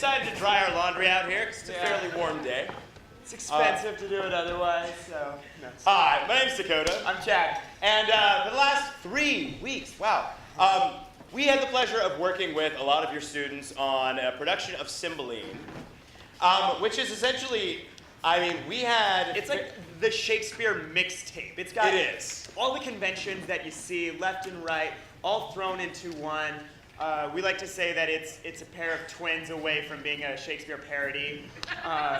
decided to dry our laundry out here. It's a fairly warm day. It's expensive to do it otherwise, so no. Hi, my name's Dakota. I'm Chad. And for the last 3 weeks, we had the pleasure of working with a lot of your students on a production of Cymbeline, which is essentially, It's like the Shakespeare mixtape. It is. All the conventions that you see left and right, all thrown into one. We like to say that it's a pair of twins away from being a Shakespeare parody.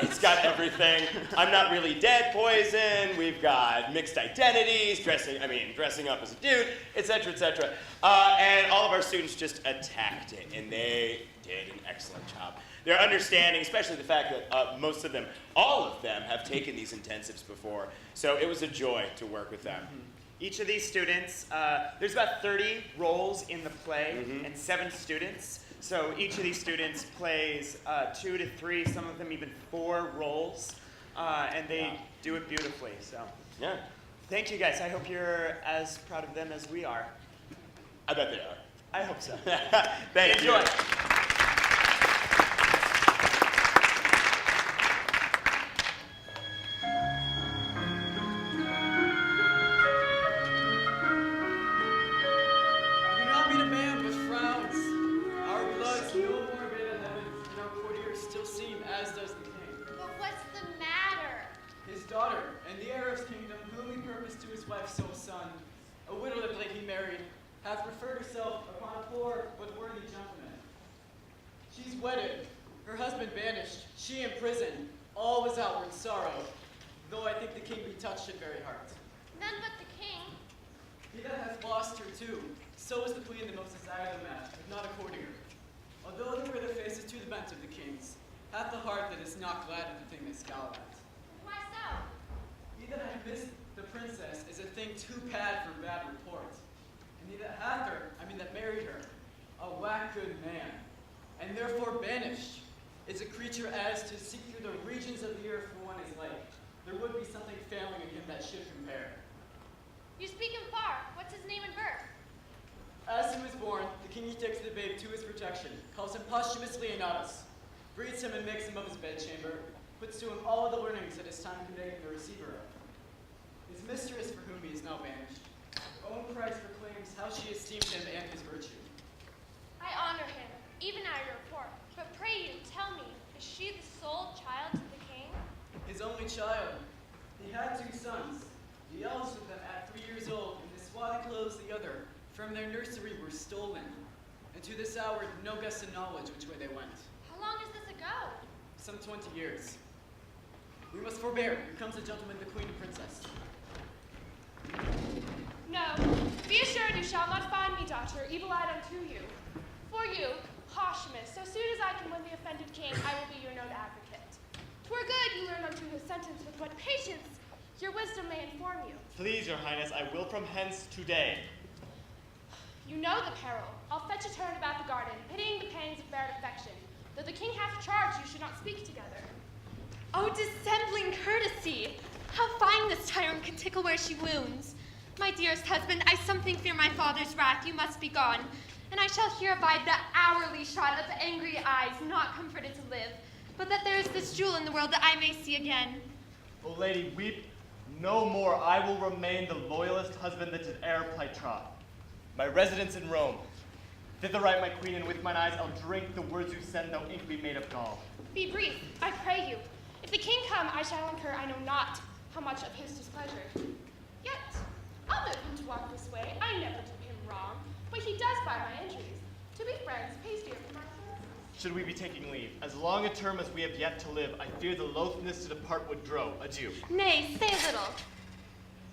it's got everything. I'm Not Really Dead poison. We've got mixed identities, dressing up as a dude, etc., etc. And all of our students just attacked it, and they did an excellent job. They're understanding, especially the fact that most of them, all of them, have taken these intensives before. So it was a joy to work with them. Mm-hmm. Each of these students, there's about 30 roles in the play and 7 students. So each of these students plays 2 to 3, some of them even 4 roles, and they do it beautifully. So yeah, thank you guys. I hope you're as proud of them as we are. I bet they are. I hope so. Thank you. Enjoy. hath preferred herself upon a poor but worthy gentleman. She's wedded, her husband banished, she in prison, all was outward sorrow, though I think the king be touched in very heart. None but the king. He that hath lost her too, so is the queen the most desired of the match, if not a courtier. Although there were the faces to the bent of the kings, hath the heart that is not glad at the thing they scowl at. Why so? He that hath missed the princess is a thing too bad for bad report. And he that hath her, that married her, a whack good man, and therefore banished, is a creature as to seek through the regions of the earth for one is like. There would be something failing in him that should compare. You speak him far. What's his name and birth? As he was born, the king he takes the babe to his protection, calls him posthumously Leonatus, breeds him and makes him of his bedchamber, puts to him all the learnings that his time can make the receiver of. His mistress, for whom he is now banished, her own price proclaims how she esteemed him and his virtue. I honor him, even at your report. But pray you, tell me, is she the sole child of the king? His only child. He had 2 sons. The eldest of them at 3 years old, and the swaddling clothes the other, from their nursery were stolen. And to this hour, no guess of knowledge which way they went. How long is this ago? Some 20 years. We must forbear. Here comes the gentleman, the queen and princess. No, be assured you shall not find me, daughter, evil-eyed unto you. For you, Posthumus, so soon as I can win the offended king, I will be your known advocate. 'Twere good you learn unto his sentence with what patience your wisdom may inform you. Please, your highness, I will from hence today. You know the peril. I'll fetch a turn about the garden, pitying the pangs of bared affection. Though the king hath charged you should not speak together. Oh, dissembling courtesy! How fine this tyrant can tickle where she wounds. My dearest husband, I something fear my father's wrath. You must be gone, and I shall here abide the hourly shot of angry eyes, not comforted to live, but that there is this jewel in the world that I may see again. O lady, weep no more. I will remain the loyalest husband that did e'er plight troth. My residence in Rome. Thither write my queen, and with mine eyes I'll drink the words you send, though ink be made of gall. Be brief, I pray you. If the king come, I shall incur I know not how much of his displeasure. Yet, I'll move him to walk this way. I never do him wrong, but he does by my injuries. To be friends pays dear for my services. Should we be taking leave? As long a term as we have yet to live, I fear the loathness to depart would grow. Adieu. Nay, stay a little.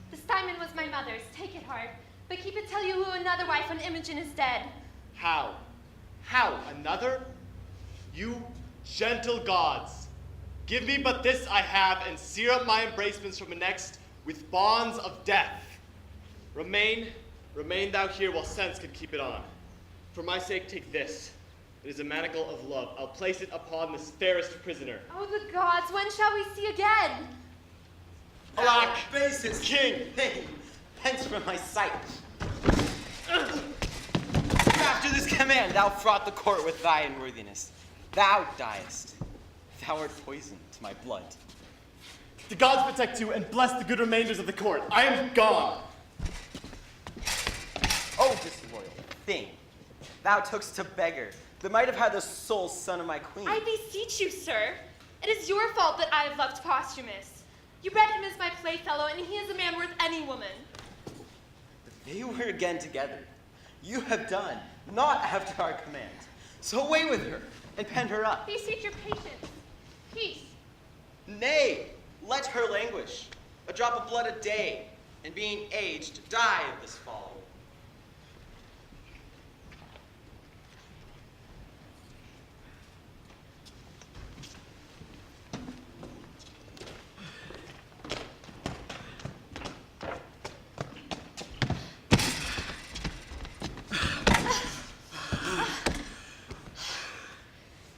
This diamond was my mother's. Take it hard, but keep it till you woo another wife when Imogen is dead. How? How? Another? You gentle gods, give me but this I have, and sear up my embracements from the next with bonds of death. Remain thou here while sense can keep it on. For my sake take this. It is a manacle of love. I'll place it upon this fairest prisoner. Oh, the gods, when shall we see again? Alack, basis, king! Hey, hence from my sight. After this command, thou fraught the court with thy unworthiness. thou diest. Thou art poison to my blood. The gods protect you and bless the good remainders of the court. I am gone. Oh, disloyal thing. Thou tookst to beggar that might have had the sole son of my queen. I beseech you, sir. It is your fault that I have loved Posthumus. You bred him as my playfellow, and he is a man worth any woman. They were again together. You have done, not after our command. So away with her, and pen her up. Beseech your patience. Peace. Nay, let her languish. A drop of blood a day, and being aged, die of this folly.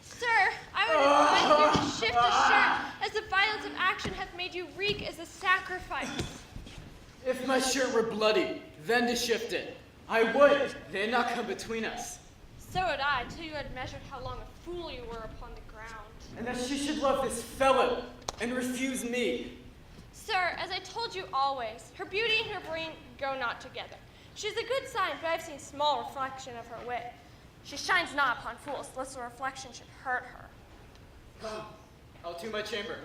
Sir, I would advise you to shift the shirt, as the violence of action hath made you reek as a sacrifice. If my shirt were bloody, then to shift it. I would. They had not come between us. So would I, till you had measured how long a fool you were upon the ground. And that she should love this fellow and refuse me. Sir, as I told you always, her beauty and her brain go not together. She's a good sign, but I have seen small reflection of her wit. She shines not upon fools, lest the reflection should hurt her. Come, I'll to my chamber.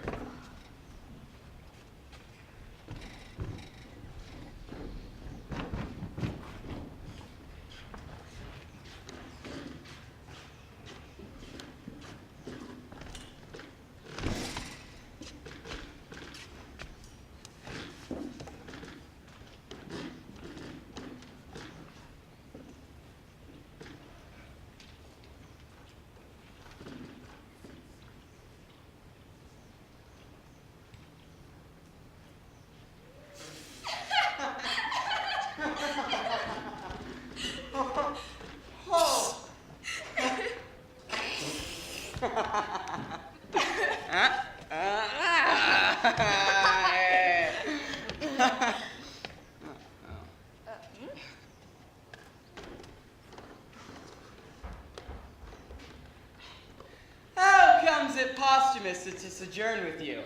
How comes it Posthumus to sojourn with you?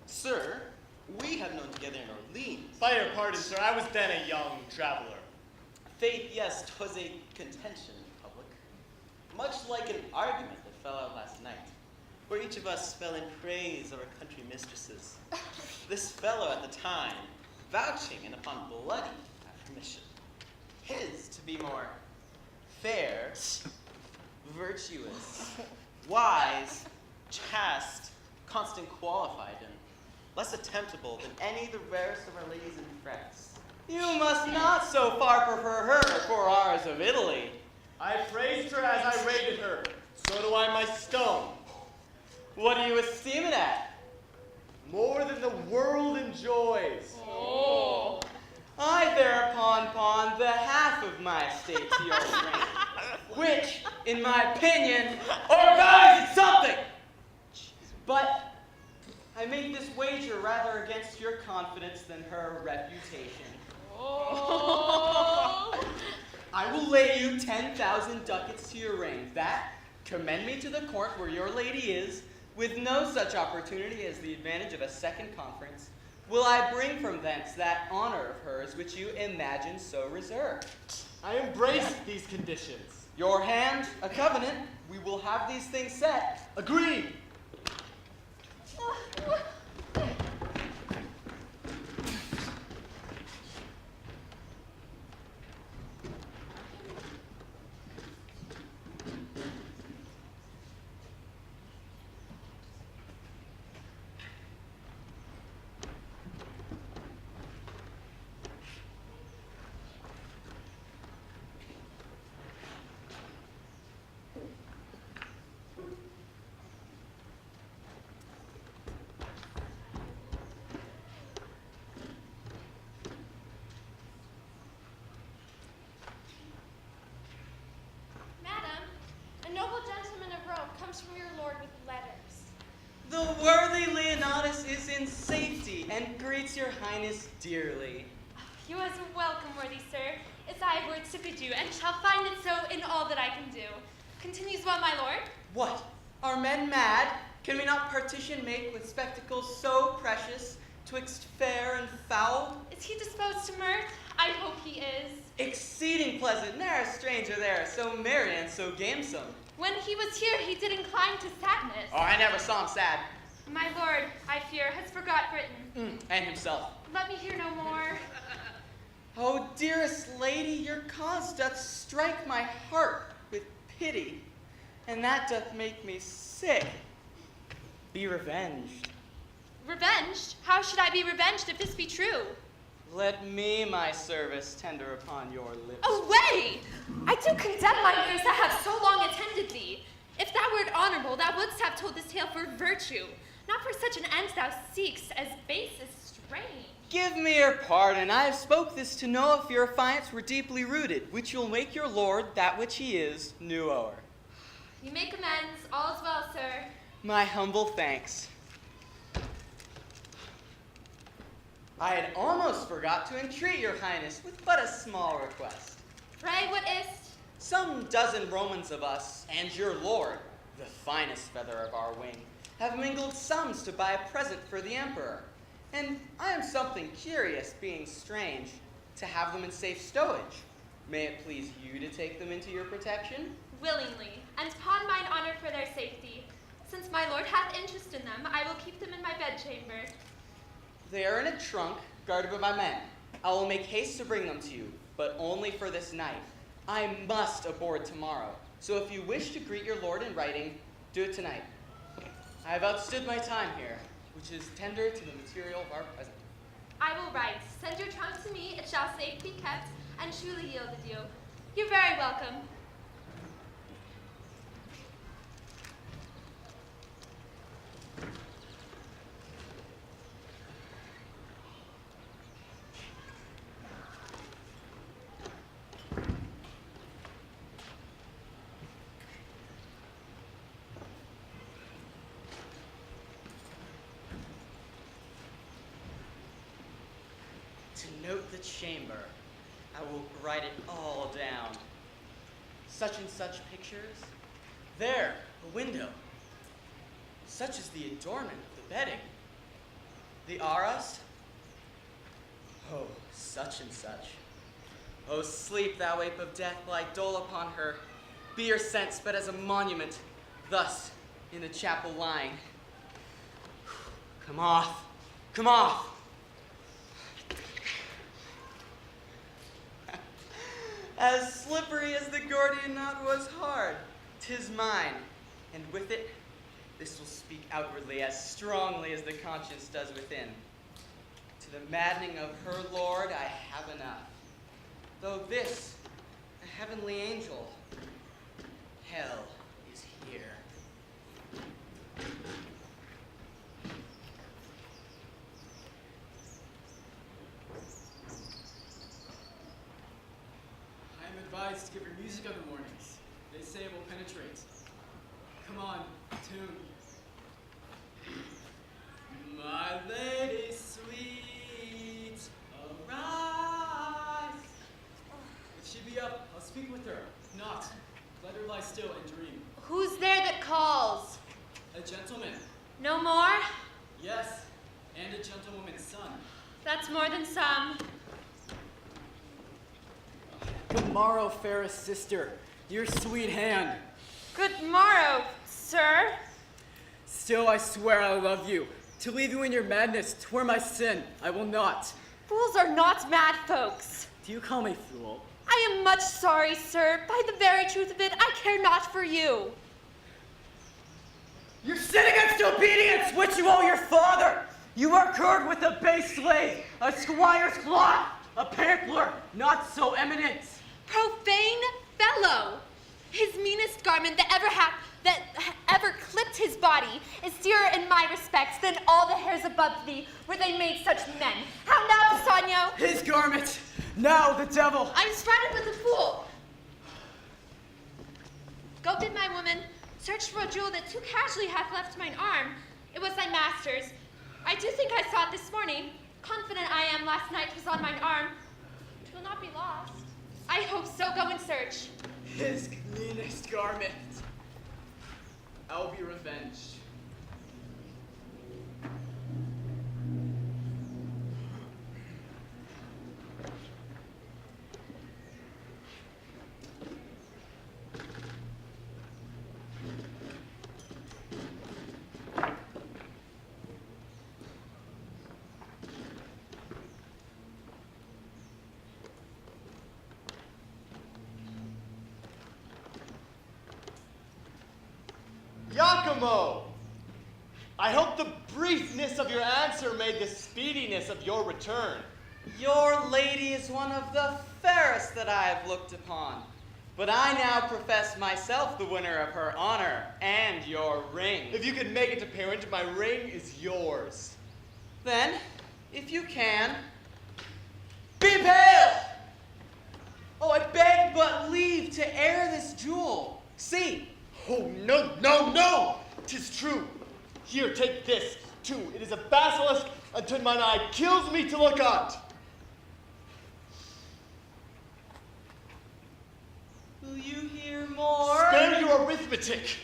Sir, we have known together in Orleans. By your pardon, sir, I was then a young traveler. Faith, yes, 'twas a contention in public, much like an argument that fell out last night, where each of us fell in praise of our country mistresses. This fellow at the time, vouching and upon bloody affirmation, his to be more fair, virtuous, wise, chaste, constant, qualified, and less attemptable than any the rarest of our ladies in France. You must not so far prefer her for ours of Italy. I praised her as I rated her. So do I my stone. What do you esteem it at? More than the world enjoys. Oh. I thereupon pawn the half of my estate to your ring, which, in my opinion, organizes something. But I make this wager rather against your confidence than her reputation. Oh. I will lay you 10,000 ducats to your ring. That, commend me to the court where your lady is, with no such opportunity as the advantage of a second conference, will I bring from thence that honor of hers which you imagine so reserved. I embrace these conditions. Your hand, a covenant, we will have these things set. Agreed. From your lord with letters. The worthy Leonatus is in safety and greets your highness dearly. You are welcome, worthy sir, as I have words to bid you, and shall find it so in all that I can do. Continues well, my lord? What? Are men mad? Can we not partition make with spectacles so precious twixt fair and foul? Is he disposed to mirth? I hope he is. Exceeding pleasant, ne'er a stranger there, so merry and so gamesome. When he was here, he did incline to sadness. Oh, I never saw him sad. My lord, I fear, has forgot Britain. And himself. Let me hear no more. Oh, dearest lady, your cause doth strike my heart with pity, and that doth make me sick. Be revenged. Revenged? How should I be revenged if this be true? Let me my service tender upon your lips. Away! I do condemn my ears that have so long attended thee. If thou wert honorable, thou wouldst have told this tale for virtue, not for such an end thou seekst as base as strange. Give me your pardon. I have spoke this to know if your affiance were deeply rooted, which you'll make your lord that which he is, new o'er. You make amends, all is well, sir. My humble thanks. I had almost forgot to entreat your highness with but a small request. Pray, what is't? Some dozen Romans of us, and your lord, the finest feather of our wing, have mingled sums to buy a present for the emperor. And I am something curious, being strange, to have them in safe stowage. May it please you to take them into your protection? Willingly, and upon mine honor for their safety. Since my lord hath interest in them, I will keep them in my bedchamber. They are in a trunk, guarded by my men. I will make haste to bring them to you, but only for this night. I must aboard tomorrow, so if you wish to greet your lord in writing, do it tonight. I have outstood my time here, which is tender to the material of our present. I will write. Send your trunk to me, it shall safe be kept, and truly yielded you. You're very welcome. To note the chamber, I will write it all down. Such and such pictures. There, a window. Such is the adornment of the bedding. The arras. Oh, such and such. Oh, sleep, thou ape of death, lie dole upon her. Be your sense but as a monument, thus in the chapel lying. Come off, come off. As slippery as the Gordian knot was hard, 'tis mine, and with it, this will speak outwardly as strongly as the conscience does within. To the maddening of her lord I have enough, though this, a heavenly angel, hell is here. Advised to give her music other mornings. They say it will penetrate. Come on, tune. My lady sweet, arise. If she be up, I'll speak with her. If not, let her lie still and dream. Who's there that calls? A gentleman. No more? Yes, and a gentlewoman's son. That's more than some. Good morrow, fairest sister, your sweet hand. Good morrow, sir. Still I swear I love you. To leave you in your madness twere my sin. I will not. Fools are not mad folks. Do you call me fool? I am much sorry, sir. By the very truth of it, I care not for you. You sin against obedience, which you owe your father. You are cured with a base slave, a squire's cloth, a pantler, not so eminent. Profane fellow! His meanest garment that ever clipped his body is dearer in my respects than all the hairs above thee, were they made such men. How now, Bassanio? His garment, now the devil. I'm sprouted with a fool. Go bid my woman search for a jewel that too casually hath left mine arm. It was thy master's. I do think I saw it this morning. Confident I am last night 'twas on mine arm. 'Twill not be lost. I hope so. Go and search. His cleanest garment. I'll be revenged. Giacomo! I hope the briefness of your answer made the speediness of your return. Your lady is one of the fairest that I have looked upon. But I now profess myself the winner of her honor and your ring. If you could make it apparent, my ring is yours. Then, if you can, be pale! Oh, I beg but leave to air this jewel. See, Oh, no, no, no! 'Tis true. Here, take this, too. It is a basilisk until mine eye kills me to look at. will you hear more? Spare your arithmetic.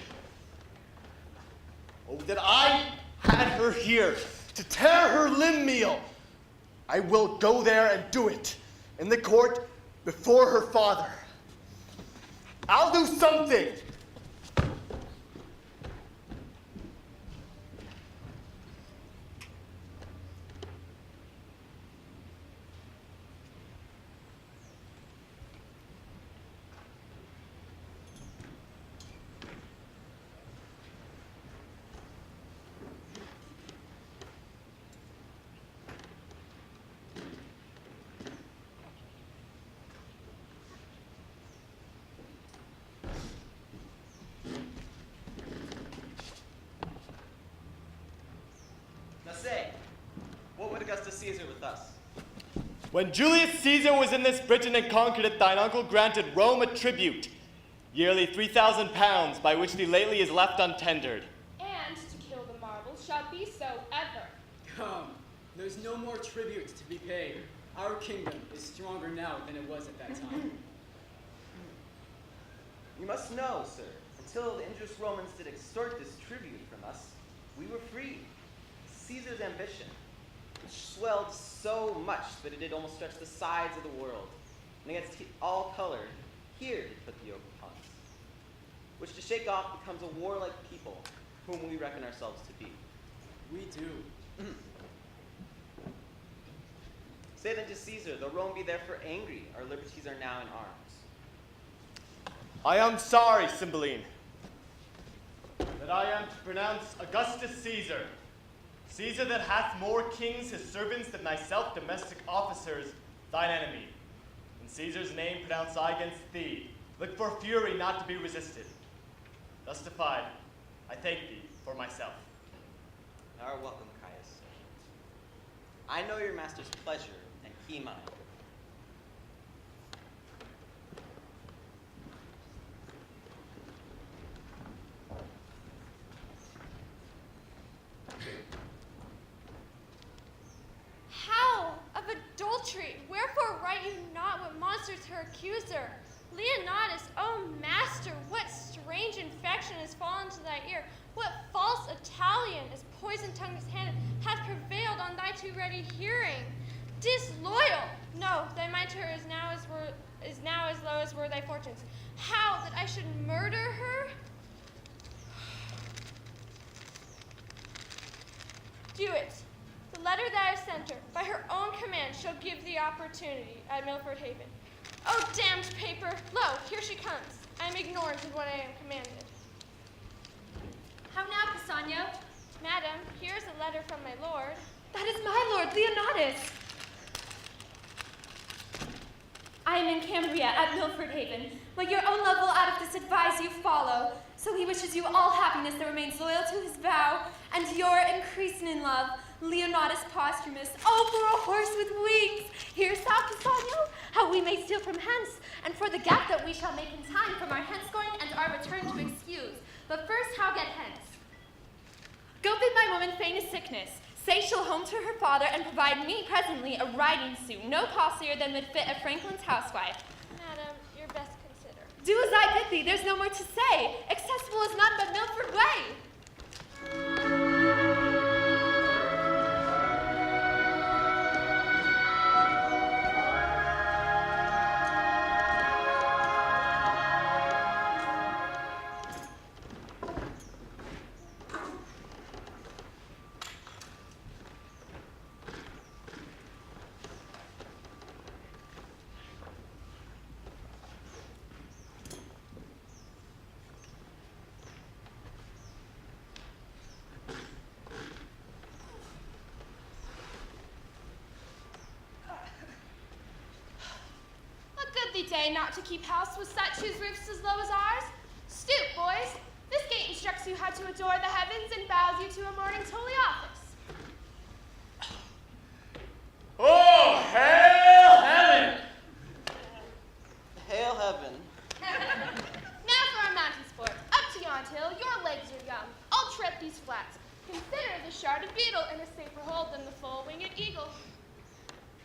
Oh, that I had her here to tear her limb meal. I will go there and do it in the court before her father. I'll do something. Now say, what would Augustus Caesar with us? When Julius Caesar was in this Britain and conquered it, thine uncle granted Rome a tribute, yearly 3,000 pounds, by which thee lately is left untendered. And to kill the marbles shall be so ever. Come, there's no more tribute to be paid. Our kingdom is stronger now than it was at that time. You must know, sir, until the injurious Romans did extort this tribute from us, we were free. Caesar's ambition, which swelled so much that it did almost stretch the sides of the world, and against all color, here did put the yoke upon us, which to shake off becomes a warlike people, whom we reckon ourselves to be. We do. Say then to Caesar, though Rome be therefore angry, our liberties are now in arms. I am sorry, Cymbeline, that I am to pronounce Augustus Caesar, Caesar that hath more kings his servants than thyself domestic officers, thine enemy. In Caesar's name pronounce I against thee. Look for fury not to be resisted. Thus defied, I thank thee for myself. Thou art welcome, Caius. I know your master's pleasure, and he mine. How of adultery? Wherefore write you not what monsters her accuser? Leonatus, O master, what strange infection has fallen to thy ear? What false Italian, as poison-tongued as hand, hath prevailed on thy too ready hearing? Disloyal! No, thy mitre is now as low as were thy fortunes. How that I should murder her? Do it. The letter that I have sent her, by her own command, shall give thee opportunity at Milford Haven. Oh, damned paper! Lo, here she comes. I am ignorant of what I am commanded. How now, Pisanio? Madam, here is a letter from my lord. That is my lord, Leonatus. I am in Cambria at Milford Haven. What your own love will out of this advise you follow. So he wishes you all happiness that remains loyal to his vow, and your increasing in love, Leonatus Posthumus. Oh, for a horse with wings! Hearest thou, Pisanio, how we may steal from hence, and for the gap that we shall make in time from our hencegoing and our return to excuse. But first, how get hence? Go bid my woman feign a sickness. Say she'll home to her father and provide me presently a riding suit, no costlier than would fit a Franklin's housewife. Madam, your best consider. Do as I bid thee, there's no more to say. Accessible is none but Milford Way. Day not to keep house with such whose roofs as low as ours? Stoop, boys. This gate instructs you how to adore the heavens and bows you to a morning's holy office. Oh, hail heaven! Hail heaven. Now for our mountain sport. Up to yon hill, your legs are young. I'll tread these flats. Consider the sharded beetle in a safer hold than the full-winged eagle.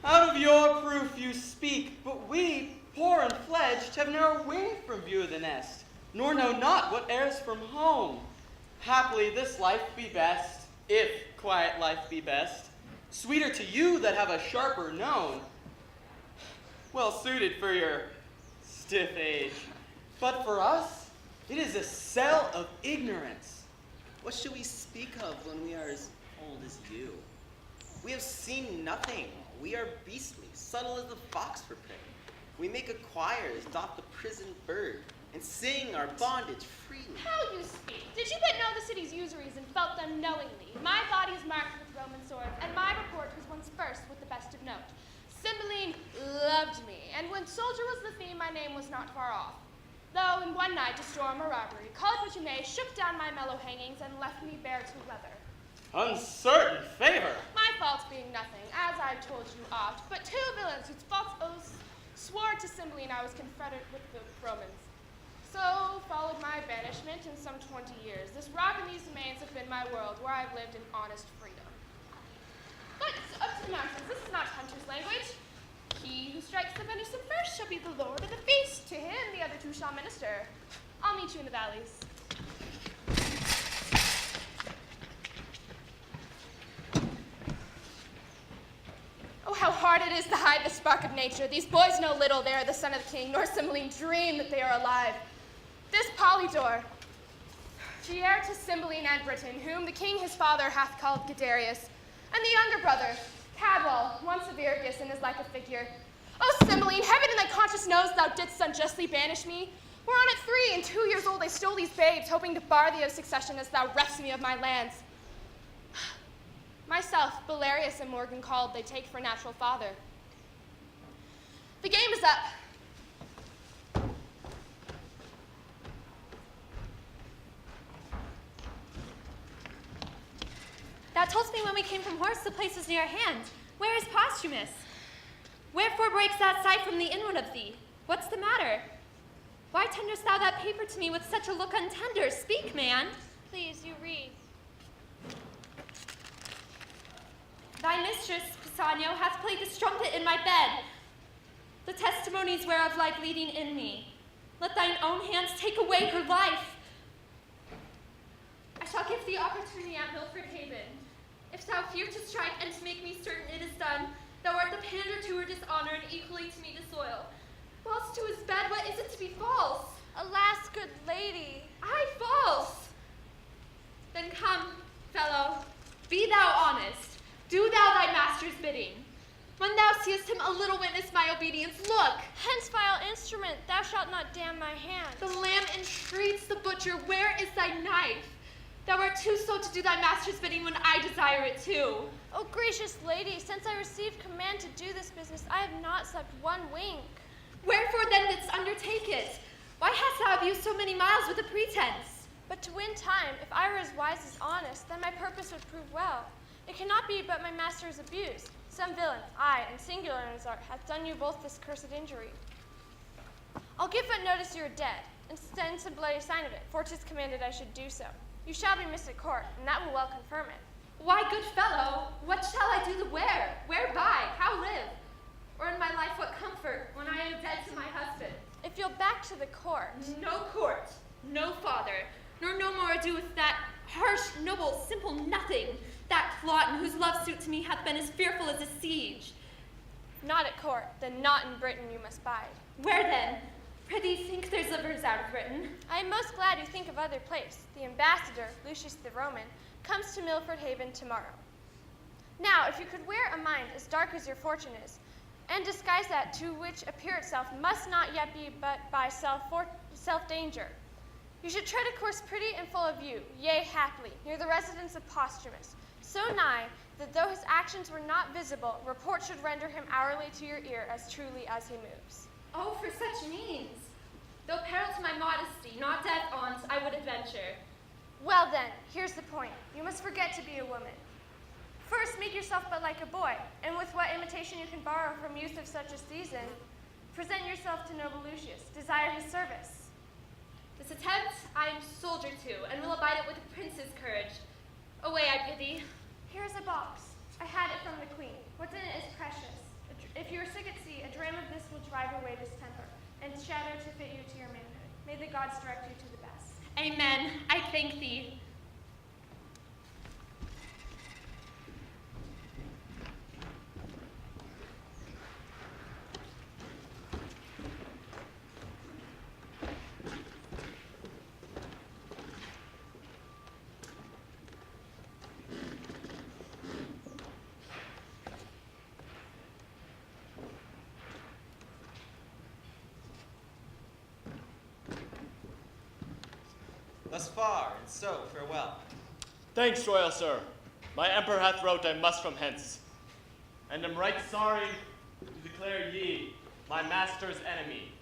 Out of your proof you speak, but we, poor and fledged, have ne'er winged from view of the nest, nor know not what errs from home. Haply this life be best, if quiet life be best, sweeter to you that have a sharper known, well suited for your stiff age. But for us, it is a cell of ignorance. What should we speak of when we are as old as you? We have seen nothing. We are beastly, subtle as the fox for prey. We make a choir as doth the prisoned bird, and sing our bondage freely. How you speak! Did you but know the city's usuries and felt them knowingly? My body is marked with Roman swords, and my report was once first with the best of note. Cymbeline loved me, and when soldier was the theme, my name was not far off. Though in one night a storm or robbery, call it what you may, shook down my mellow hangings and left me bare to leather. Uncertain favor. My faults being nothing, as I've told you oft, but two villains whose false oaths swore to Cymbeline I was confederate with the Romans. So followed my banishment in some 20 years. This rock and these domains have been my world, where I've lived in honest freedom. But up to the mountains, this is not hunter's language. He who strikes the venison first shall be the lord of the feast. To him the other two shall minister. I'll meet you in the valleys. Oh, how hard it is to hide the spark of nature. These boys know little they are the son of the king, nor Cymbeline dream that they are alive. This Polydore, the heir to Cymbeline and Britain, whom the king his father hath called Guiderius, and the younger brother, Cadwal, once of Argus and is like a figure. Oh, Cymbeline, heaven in thy conscience knows thou didst unjustly banish me. Whereon at 3 and 2 years old I stole these babes, hoping to bar thee of succession as thou refts me of my lands. Myself, Belarius and Morgan called, they take for natural father. The game is up. Thou toldst me when we came from horse the place was near at hand. Where is Posthumus? Wherefore breaks that sight from the inward of thee? What's the matter? Why tenderest thou that paper to me with such a look untender? Speak, man. Please, you read. Thy mistress, Pisanio, hath played this trumpet in my bed, the testimonies whereof lie bleeding in me. Let thine own hands take away her life. I shall give thee opportunity at Milford Haven. If thou fear to strike and to make me certain it is done, thou art the pander to her dishonor and equally to me disloyal. Whilst to his bed, what is it to be false? Alas, good lady. I false? Then come, fellow, be thou honest. Do thou thy master's bidding. When thou seest him, a little witness my obedience. Look! Hence, vile instrument, thou shalt not damn my hand. The lamb entreats the butcher. Where is thy knife? Thou art too slow to do thy master's bidding when I desire it too. Oh, gracious lady, since I received command to do this business, I have not slept one wink. Wherefore then didst undertake it? Why hast thou abused so many miles with a pretense? But to win time, if I were as wise as honest, then my purpose would prove well. It cannot be but my master is abused. Some villain, I, and singular in his art, hath done you both this cursed injury. I'll give but notice you are dead, and send some bloody sign of it, for 'tis commanded I should do so. You shall be missed at court, and that will well confirm it. Why, good fellow, what shall I do the where? Whereby? How live? Or in my life what comfort, when I am dead to my husband? If you'll back to the court, do with that harsh, noble, simple nothing, that Clotton whose love suit to me hath been as fearful as a siege? Not at court, then not in Britain you must bide. Where then? Prithee, think there's livers out of Britain. I am most glad you think of other place. The ambassador, Lucius the Roman, comes to Milford Haven tomorrow. Now, if you could wear a mind as dark as your fortune is, and disguise that to which appear itself must not yet be but by self-danger, you should tread a course pretty and full of view, yea, haply, near the residence of Posthumus, so nigh that though his actions were not visible, report should render him hourly to your ear as truly as he moves. Oh, for such means. Though peril to my modesty, not death on't, I would adventure. Well then, here's the point. You must forget to be a woman. First, make yourself but like a boy, and with what imitation you can borrow from youth of such a season, present yourself to noble Lucius, desire his service. This attempt I am soldier to, and will abide it with a prince's courage. Away, I pity. Here's a box. I had it from the queen. What's in it is precious. If you are sick at sea, a dram of this will drive away distemper, and shadow to fit you to your manhood. May the gods direct you to the best. Amen. I thank thee. Thus far, and so farewell. Thanks, royal sir. My emperor hath wrote I must from hence. And am right sorry to declare ye my master's enemy.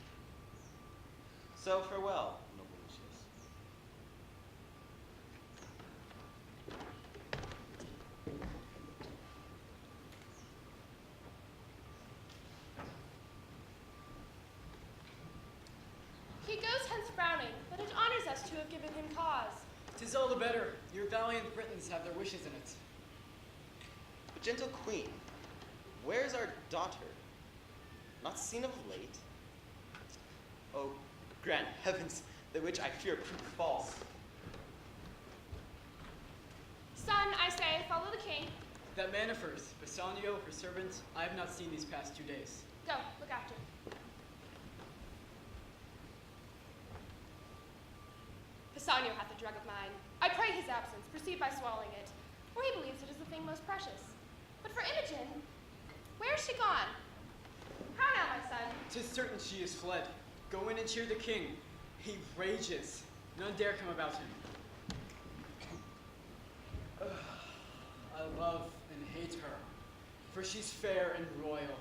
So farewell, noble Lucius. He goes hence frowning, but it honors us to have given him cause. 'Tis all the better. Your valiant Britons have their wishes in it. Gentle queen, where's our daughter? Not seen of late? Oh, grant heavens, the which I fear prove false. Son, I say, follow the king. That man of hers, Bassanio, her servant, I have not seen these past 2 days. Go, look after him. Bassanio hath a drug of mine. I pray his absence, proceed by swallowing it, for he believes it is the thing most precious. But for Imogen, where is she gone? How now, my son? 'Tis certain she is fled. Go in and cheer the king. He rages. None dare come about him. I love and hate her, for she's fair and royal,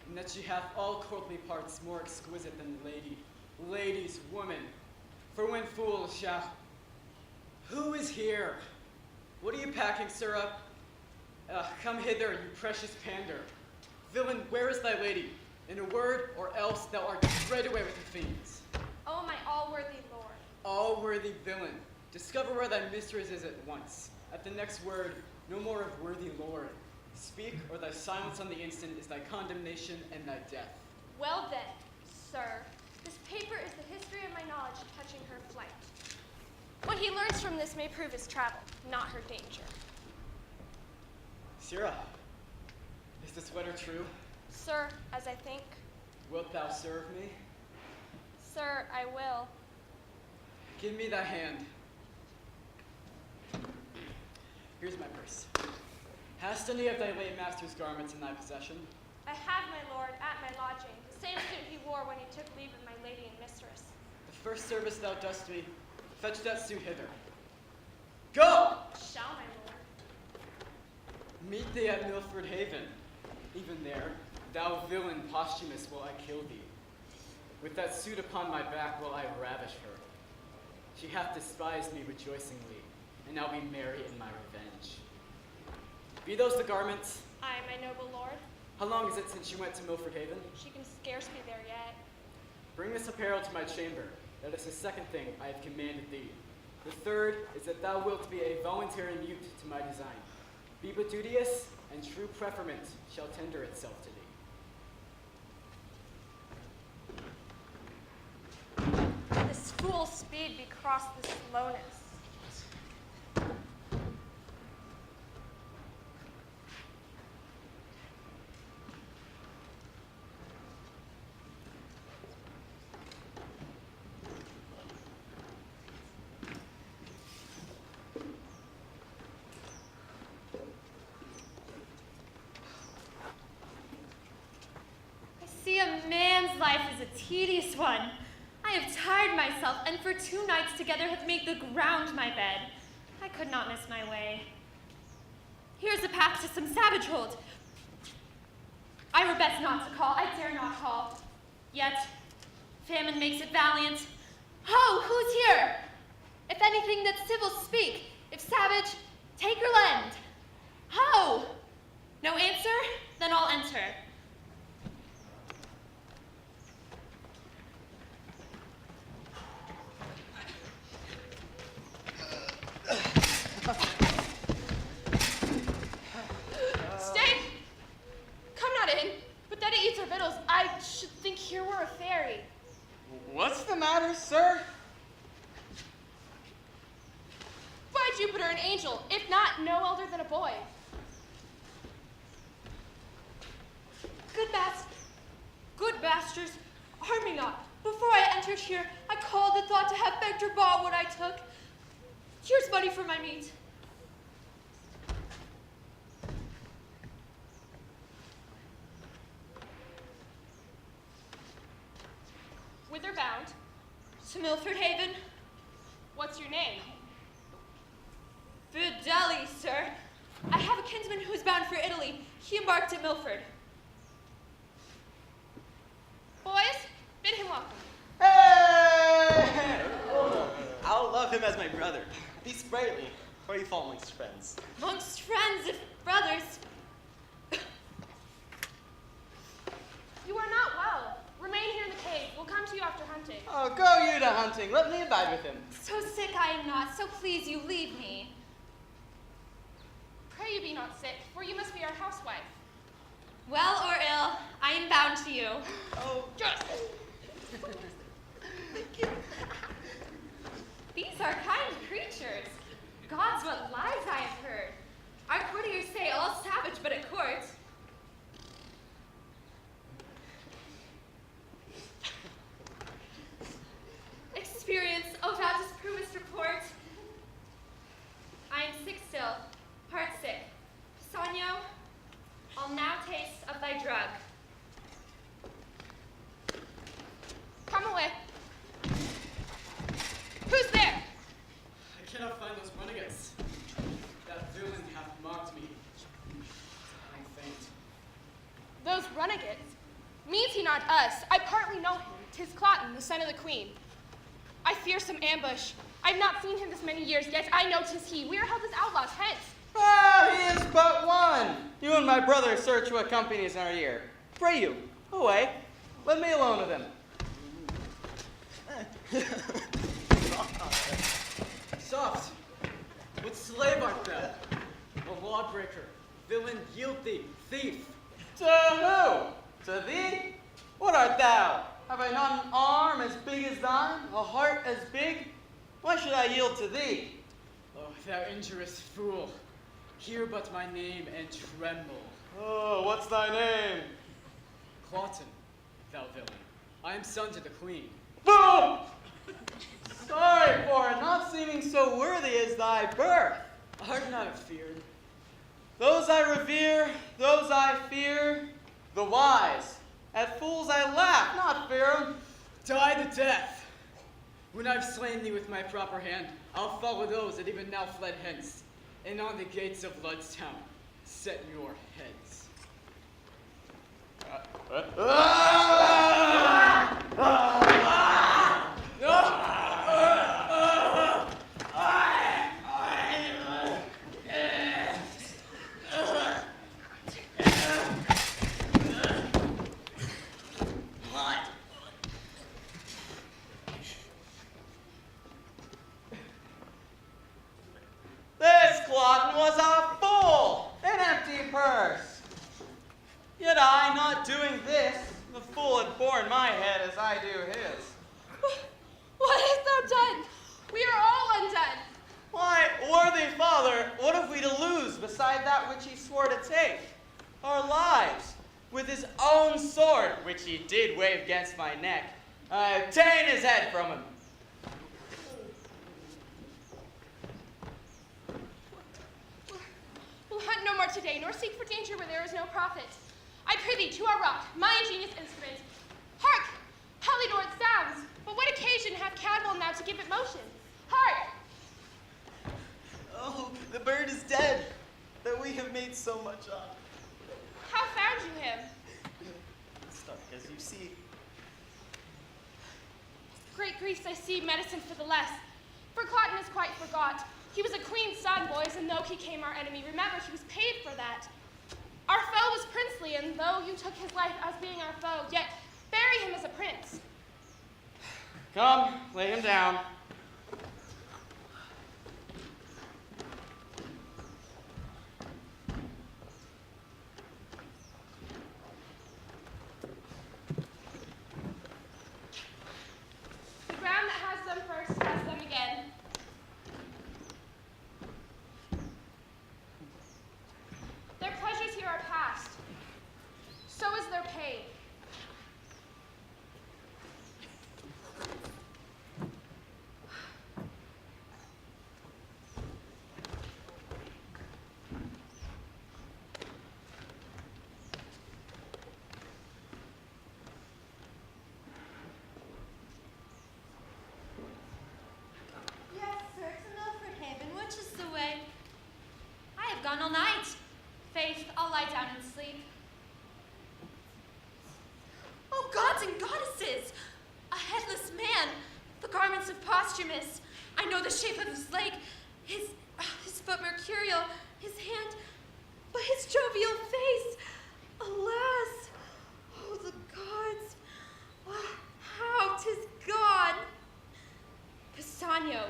and that she hath all courtly parts more exquisite than lady. Lady's woman. For when fools shall. Who is here? What are you packing, sirrah? Come hither, you precious pander. Villain, where is thy lady? In a word, or else thou art straightway with the fiends. Oh, my all-worthy lord. All-worthy villain, discover where thy mistress is at once. At the next word, no more of worthy lord. Speak, or thy silence on the instant is thy condemnation and thy death. Well then, sir, this paper is the history of my knowledge touching her flight. What he learns from this may prove his travel, not her danger. Sirrah, is this letter true? Sir, as I think. Wilt thou serve me? Sir, I will. Give me thy hand. Here's my purse. Hast any of thy late master's garments in thy possession? I have, my lord, at my lodging, the same suit he wore when he took leave of my lady and mistress. The first service thou dost me, fetch that suit hither. Go! Shall, my lord. Meet thee at Milford Haven. Even there, thou villain Posthumus, will I kill thee. With that suit upon my back will I ravish her. She hath despised me rejoicingly, and I'll be merry in my revenge. Be those the garments? Aye, my noble lord. How long is it since you went to Milford Haven? She can scarce be there yet. Bring this apparel to my chamber. That is the second thing I have commanded thee. The third is that thou wilt be a voluntary mute to my design. Be but duteous, and true preferment shall tender itself to thee. This fool's speed be crossed the slowness. a man's life is a tedious one. I have tired myself, and for 2 nights together have made the ground my bed. I could not miss my way. Here's a path to some savage hold. I were best not to call, I dare not call. Yet, famine makes it valiant. Ho, who's here? If anything that's civil, speak. If savage, take or lend. Ho! No answer? Then I'll enter. Stay! Come not in. But that it eats our victuals, I should think here were a fairy. What's the matter, sir? By Jupiter, an angel, if not no elder than a boy. Good masters, harm me not. Before I entered here, I called and thought to have begged or bought what I took. Here's money for my meat. Whither bound? To Milford Haven. What's your name? Fidelity, sir. I have a kinsman who's bound for Italy. He embarked at Milford. Boys, bid him welcome. Hey! I'll love him as my brother. Be sprightly, or you fall amongst friends. Amongst friends, if brothers. You are not well. Remain here in the cave. We'll come to you after hunting. Oh, go you to hunting. Let me abide with him. So sick I am not, so please you leave me. Pray you be not sick, for you must be our housewife. Well or ill, I am bound to you. Oh, Just. These are kind creatures. Gods, what lies I have heard. Our courtiers say all savage but at court. Experience, oh thou disprovest report. I am sick still, heart sick. Pisanio, I'll now taste of thy drug. Come away. Who's there? I cannot find those renegades. That villain hath mocked me. I faint. Those renegades? Means he not us? I partly know him. 'Tis Cloten, the son of the queen. I fear some ambush. I've not seen him this many years, yet I know 'tis he. We are held as outlaws, hence. Ah, he is but one. You and my brother search what companies are here. Pray you, away. Let me alone with him. Soft! What slave art thou? A lawbreaker, villain, yield thee, thief! To who? To thee? What art thou? Have I not an arm as big as thine? A heart as big? Why should I yield to thee? Oh, thou injurious fool! Hear but my name and tremble. Oh, what's thy name? Cloten, thou villain. I am son to the queen. Boom! Sorry for it, not seeming so worthy as thy birth. Art not feared. Those I revere, those I fear, the wise. At fools I laugh, not fear 'em. Die the death! When I've slain thee with my proper hand, I'll follow those that even now fled hence, and on the gates of Ludstown set your heads. This Cloten was a fool, an empty purse. Yet I, not doing this, the fool had borne my head as I do his. What hast thou done? We are all undone. Why, worthy father, what have we to lose beside that which he swore to take? Our lives, with his own sword, which he did wave against my neck. I obtain his head from him. We'll hunt no more today, nor seek for danger where there is no profit. I prithee to our rock, my ingenious instrument, to give it motion. Hark! Oh, the bird is dead that we have made so much of. How found you him? Stark, as you see. Great griefs I see, medicine for the less. For Cotton is quite forgot. He was a queen's son, boys, and though he came our enemy, remember he was paid for that. Our foe was princely, and though you took his life as being our foe, yet bury him as a prince. Come, lay him down. The ground that has them first has them again. Their pleasures here are past. So is their pain. Yes, sir, to Milford Haven, which is the way? I have gone all night. Faith, I'll lie down and sleep. Oh, gods and goddesses! A headless man, the garments of Posthumus. I know the shape of his leg, his foot mercurial, his hand, but his jovial face. Alas! Oh, the gods! Ah, how 'tis gone! Pisanio,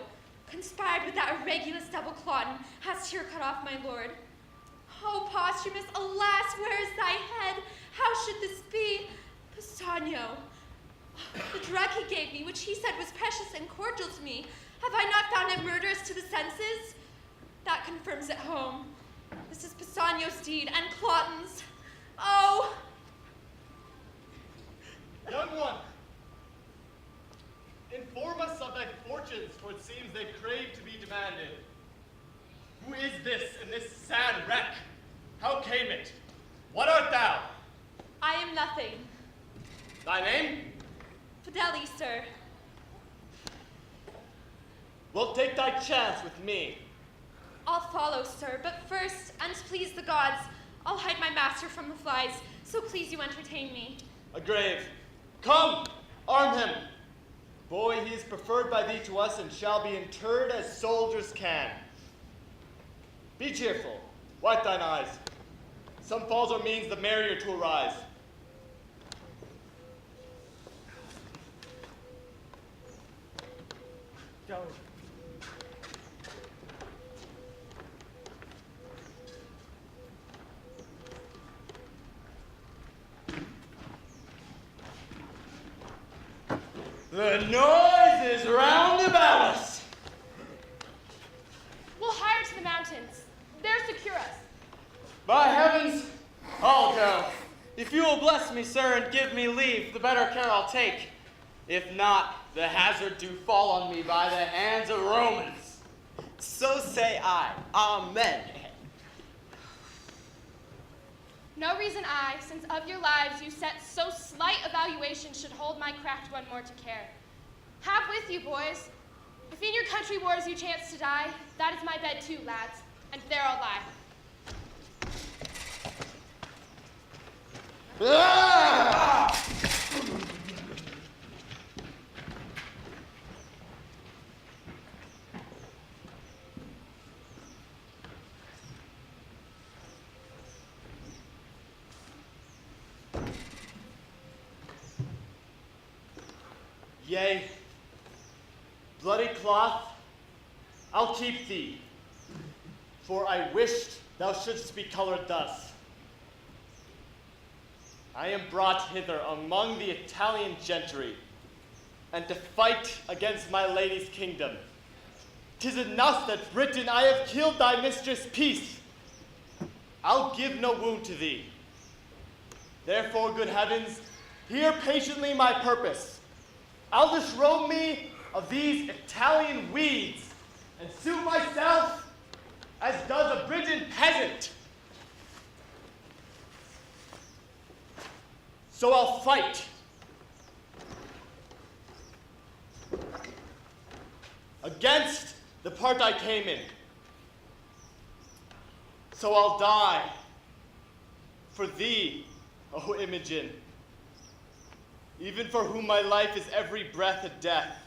conspired with that Regulus double Claudian, has here cut off my lord. Oh, Posthumus, alas, where is thy head? How should this be? Pisanio, the drug he gave me, which he said was precious and cordial to me, have I not found it murderous to the senses? That confirms it home. This is Pisanio's deed and Claudian's. Oh! Young one, inform us of thy fortunes, for it seems they crave to be demanded. Who is this in this sad wreck? How came it? What art thou? I am nothing. Thy name? Fidelity, sir. Wilt take thy chance with me. I'll follow, sir, but first, and please the gods, I'll hide my master from the flies, so please you entertain me. A grave. Come, arm him. Boy, he is preferred by thee to us and shall be interred as soldiers can. Be cheerful. Wipe thine eyes. Some falls or means the merrier to arise. Go. The noise is round about us. We'll hire to the mountains. There secure us. By heavens, I'll go. If you will bless me, sir, and give me leave, the better care I'll take. If not, the hazard do fall on me by the hands of Romans. So say I. Amen. No reason I, since of your lives you set so slight a valuation, should hold my craft one more to care. Have with you, boys. If in your country wars you chance to die, that is my bed too, lads, and there I'll lie. Yea, bloody cloth, I'll keep thee, for I wished thou shouldst be colored thus. I am brought hither among the Italian gentry, and to fight against my lady's kingdom. 'Tis enough that, Britain, I have killed thy mistress Peace. I'll give no wound to thee. Therefore, good heavens, hear patiently my purpose. I'll disrobe me of these Italian weeds, and suit myself as does a Britain peasant. So I'll fight. against the part I came in. So I'll die for thee, O Imogen, even for whom my life is every breath a death.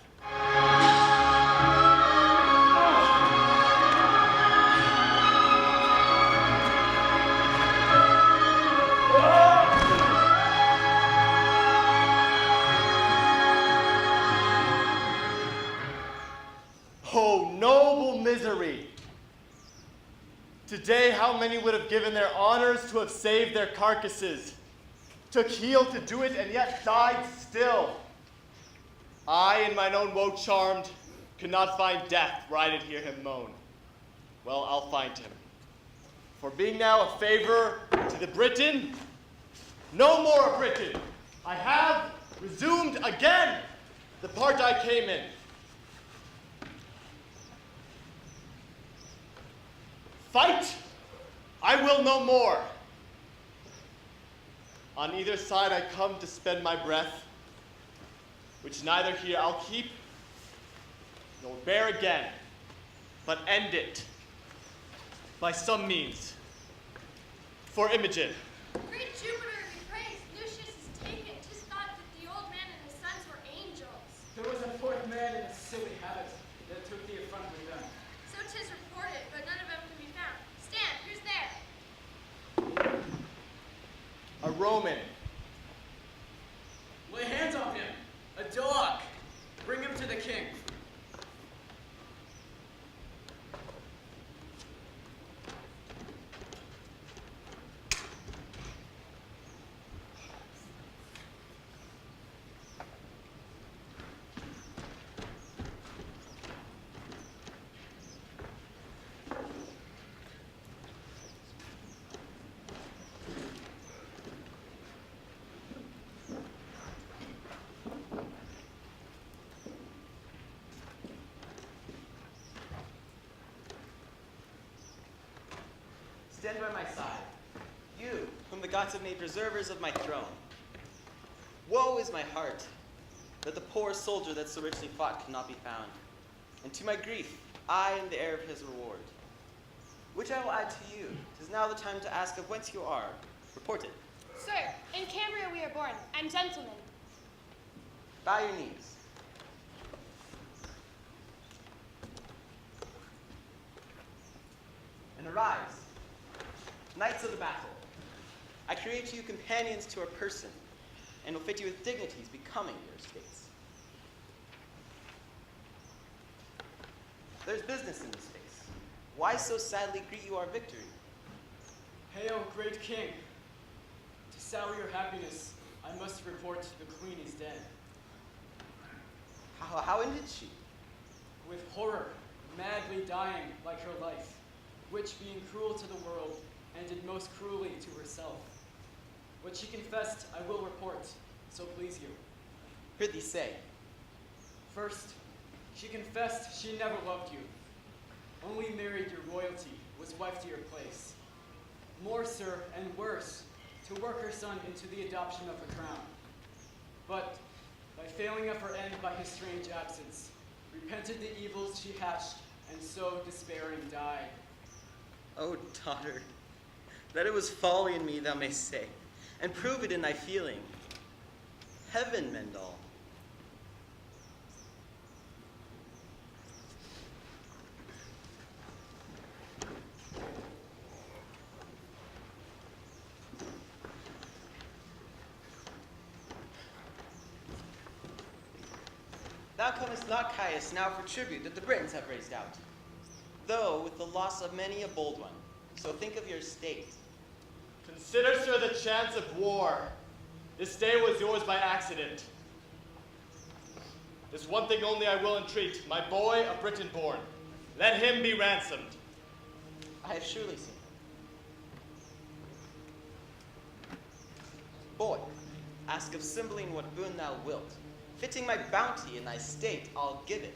Oh, noble misery! Today, how many would have given their honors to have saved their carcasses? Took heel to do it, and yet died still. I, in mine own woe charmed, could not find death where I did hear him moan. Well, I'll find him. For being now a favor to the Briton, no more a Briton. I have resumed again the part I came in. Fight, I will no more. On either side I come to spend my breath, which neither here I'll keep, nor bear again, but end it by some means. For Imogen. Great Jupiter be praised, Lucius is taken. 'Tis thought that the old man and his sons were angels. There was a fourth man in a silly habit that took the affront with them. So 'tis reported, but none of them can be found. Stand, who's there? A Roman. Lay hands on him. A dog. Bring him to the king. Stand by my side, you, whom the gods have made preservers of my throne. Woe is my heart, that the poor soldier that so richly fought cannot be found. And to my grief, I am the heir of his reward. Which I will add to you. 'Tis now the time to ask of whence you are. Report it. Sir, in Cambria we are born, and gentlemen. Bow your knees. And arise. Knights of the battle, I create you companions to our person, and will fit you with dignities becoming your estates. There's business in this space. Why so sadly greet you our victory? Hail, great king. To sour your happiness, I must report the queen is dead. How ended she? With horror, madly dying like her life, which being cruel to the world, ended most cruelly to herself. What she confessed, I will report, so please you. Prithee say. First, she confessed she never loved you, only married your royalty, was wife to your place. More, sir, and worse, to work her son into the adoption of the crown. But, by failing of her end by his strange absence, repented the evils she hatched, and so despairing died. O daughter, that it was folly in me thou mayst say, and prove it in thy feeling. Heaven mend all. Thou comest not, Caius, now for tribute that the Britons have raised out, though with the loss of many a bold one. So think of your state. Consider, sir, the chance of war. This day was yours by accident. There's one thing only I will entreat, my boy, a Briton born. Let him be ransomed. I have surely seen him. Boy, ask of Cymbeline what boon thou wilt. Fitting my bounty in thy state, I'll give it.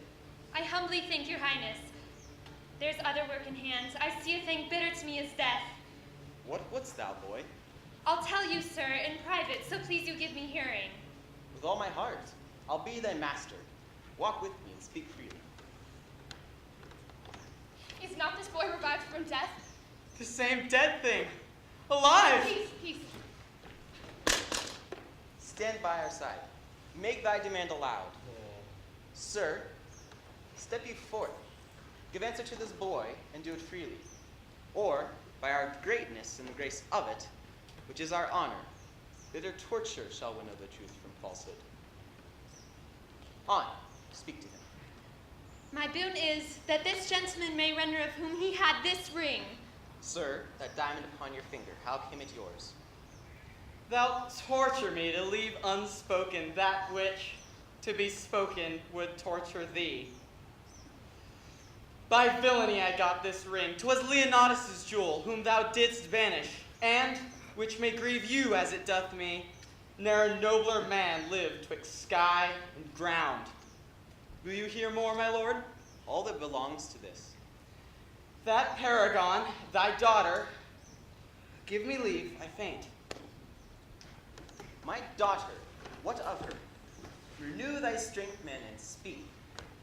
I humbly thank your highness. There's other work in hand. I see a thing bitter to me as death. What wouldst thou, boy? I'll tell you, sir, in private, so please you give me hearing. With all my heart, I'll be thy master. Walk with me and speak freely. Is not this boy revived from death? The same dead thing. Alive! Peace. Stand by our side. Make thy demand aloud. Sir, step ye forth. Give answer to this boy, and do it freely. Or, by our greatness and the grace of it, which is our honor, bitter torture shall winnow the truth from falsehood. On, speak to him. My boon is that this gentleman may render of whom he had this ring. Sir, that diamond upon your finger, how came it yours? Thou torture me to leave unspoken that which, to be spoken, would torture thee. By villainy I got this ring. 'Twas Leonatus' jewel, whom thou didst banish, and, which may grieve you as it doth me, ne'er a nobler man lived twixt sky and ground. Will you hear more, my lord? All that belongs to this. That paragon, thy daughter, give me leave, I faint. My daughter, what of her? Renew thy strength, man, and speak.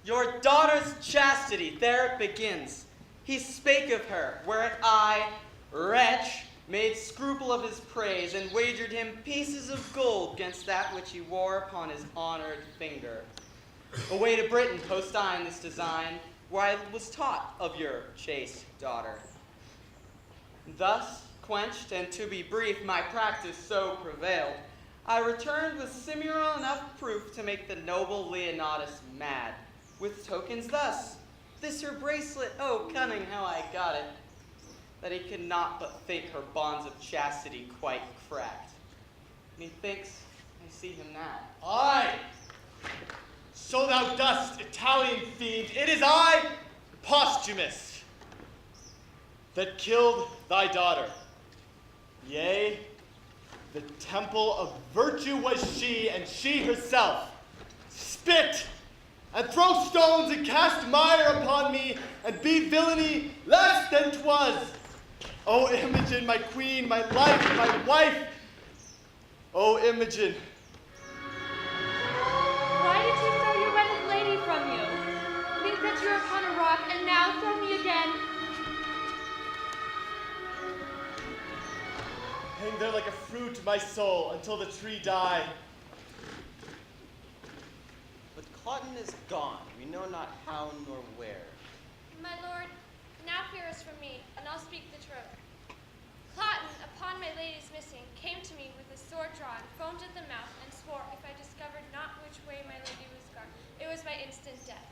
Your daughter's chastity, there it begins. He spake of her, whereat I, wretch, made scruple of his praise, and wagered him pieces of gold against that which he wore upon his honored finger. Away to Britain post I in this design, where I was taught of your chaste daughter. Thus, quenched, and to be brief, my practice so prevailed, I returned with similar enough proof to make the noble Leonatus mad, with tokens thus, this her bracelet, oh cunning how I got it, that he could not but think her bonds of chastity quite cracked. Methinks I see him now. Aye! So thou dost, Italian fiend. It is I, Posthumus, that killed thy daughter. Yea, the temple of virtue was she, and she herself. Spit, and throw stones, and cast mire upon me, and be villainy less than 'twas. O Imogen, my queen, my life, my wife. O Imogen. Why did you throw your wedded lady from you? Me set you upon a rock, and now throw me again. Hang there like a fruit, my soul, until the tree die. But Cloten is gone. We know not how nor where. My lord, now hear us from me, and I'll speak the truth. Cloten, upon my lady's missing, came to me with a sword drawn, foamed at the mouth, and swore if I discovered not which way my lady was gone, it was my instant death.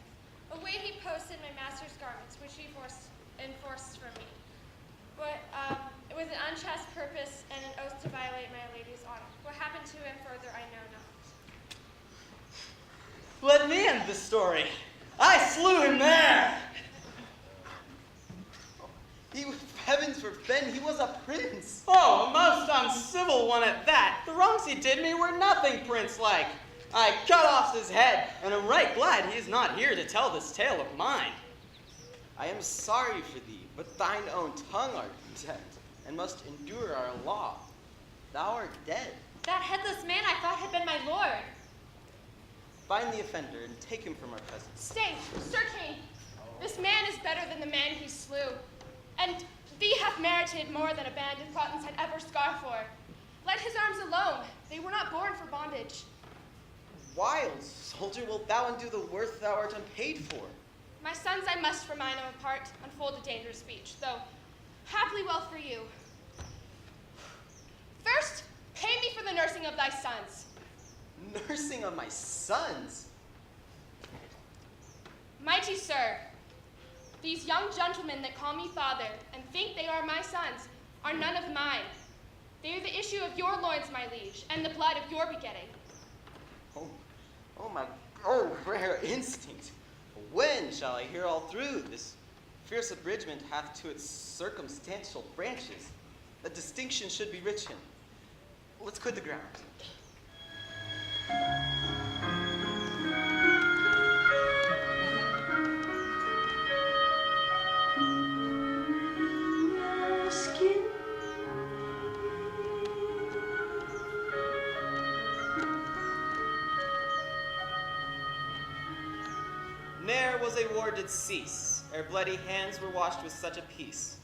Away he posted my master's garments, which he enforced from me. But with an unchaste purpose and an oath to violate my lady's honor. What happened to him further, I know not. Let me end the story. I slew him there. Heavens forfend, he was a prince. Oh, a most uncivil one at that. The wrongs he did me were nothing prince-like. I cut off his head, and am right glad he is not here to tell this tale of mine. I am sorry for thee, but thine own tongue art condemned, and must endure our law. Thou art dead. That headless man I thought had been my lord. Bind the offender and take him from our presence. Stay, Sir King. This man is better than the man he slew, and thee hath merited more than a band of Clotens had ever scar for. Let his arms alone. They were not born for bondage. Wild soldier, wilt thou undo the worth thou art unpaid for? My sons I must for mine own part unfold a dangerous speech, though haply well for you. First, pay me for the nursing of thy sons. Nursing of my sons? Mighty sir, these young gentlemen that call me father and think they are my sons are none of mine. They are the issue of your loins, my liege, and the blood of your begetting. Oh, rare instinct. When shall I hear all through? This fierce abridgment hath to its circumstantial branches a distinction should be rich in. Let's quit the ground. Ne'er was a war did cease, ere bloody hands were washed with such a peace.